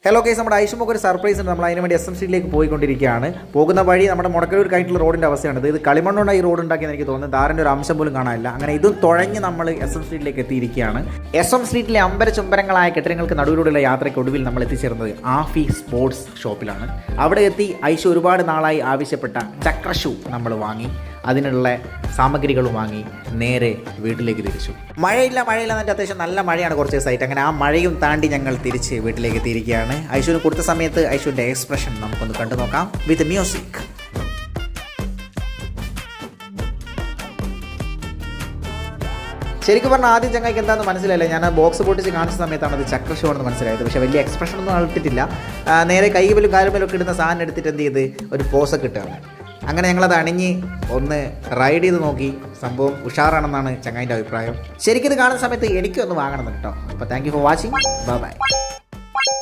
Hello case, നമ്മുടെ ഐഷുമൊക്കെ ഒരു surprise ഉണ്ട്. നമ്മൾ അതിന് വേണ്ടി SM സ്ട്രീറ്റിലേക്ക് പോയിക്കൊണ്ടിരിക്കുകയാണ്. പോകുന്ന വഴി നമ്മുടെ മുടക്കലൂർ കഴിഞ്ഞിട്ടുള്ള റോഡിൻ്റെ അവസ്ഥയാണ്. ഇത് കളിമണ്ണുകൊണ്ടാണ് ഈ റോഡ് ഉണ്ടാക്കിയെന്ന് എനിക്ക് തോന്നുന്നത്. ധാരൻ്റെ ഒരു അംശം പോലും കാണാനില്ല. അങ്ങനെ ഇതും തുഴഞ്ഞ് നമ്മൾ SM സ്ട്രീറ്റിലേക്ക് എത്തിയിരിക്കുകയാണ്. SM സ്ട്രീറ്റിലെ അമ്പര ചുംബരങ്ങളായ കെട്ടിടങ്ങൾക്ക് നടുവിലൂടെയുള്ള യാത്രയ്ക്ക് ഒടുവിൽ നമ്മൾ എത്തിച്ചേർന്നത് ആഫി സ്പോർട്സ് ഷോപ്പിലാണ്. അവിടെ എത്തി ഐഷു ഒരുപാട് നാളായി ആവശ്യപ്പെട്ട ചക്ര ഷൂ നമ്മൾ വാങ്ങി. അതിനുള്ള സാമഗ്രികളും വാങ്ങി നേരെ വീട്ടിലേക്ക് തിരിച്ചു. മഴയില്ല എന്നിട്ട് അത്യാവശ്യം നല്ല മഴയാണ് കുറച്ച് ദിവസമായിട്ട്. അങ്ങനെ ആ മഴയും താണ്ടി ഞങ്ങൾ തിരിച്ച് വീട്ടിലേക്ക് എത്തിയിരിക്കുകയാണ്. ഐഷുവിന് കൊടുത്ത സമയത്ത് ഐഷുവിൻ്റെ എക്സ്പ്രഷൻ നമുക്കൊന്ന് കണ്ടു നോക്കാം വിത്ത് മ്യൂസിക്. ശരിക്കും പറഞ്ഞാൽ ആദ്യം ചങ്ങായിക്ക് എന്താണെന്ന് മനസ്സിലായില്ല. ഞാൻ ബോക്സ് പൊട്ടിച്ച് കാണിച്ച സമയത്താണ് അത് ചക്ര ഷോ ആണെന്ന് മനസ്സിലായത്. പക്ഷേ വലിയ എക്സ്പ്രഷൻ ഒന്നും ഇട്ടിട്ടില്ല. നേരെ കൈവിലും കാലുമേലും ഒക്കെ ഇടുന്ന സാധനം എടുത്തിട്ട് എന്ത് ചെയ്ത് ഒരു പോസൊക്കെ ഇട്ടാണ്. അങ്ങനെ ഞങ്ങളത് അണിഞ്ഞ് ഒന്ന് റൈഡ് ചെയ്ത് നോക്കി. സംഭവം ഉഷാറാണെന്നാണ് ചങ്ങായിൻ്റെ അഭിപ്രായം. ശരിക്കും ഇത് കാണുന്ന സമയത്ത് എനിക്കൊന്ന് വാങ്ങണം കേട്ടോ. അപ്പോൾ thank you for watching. By.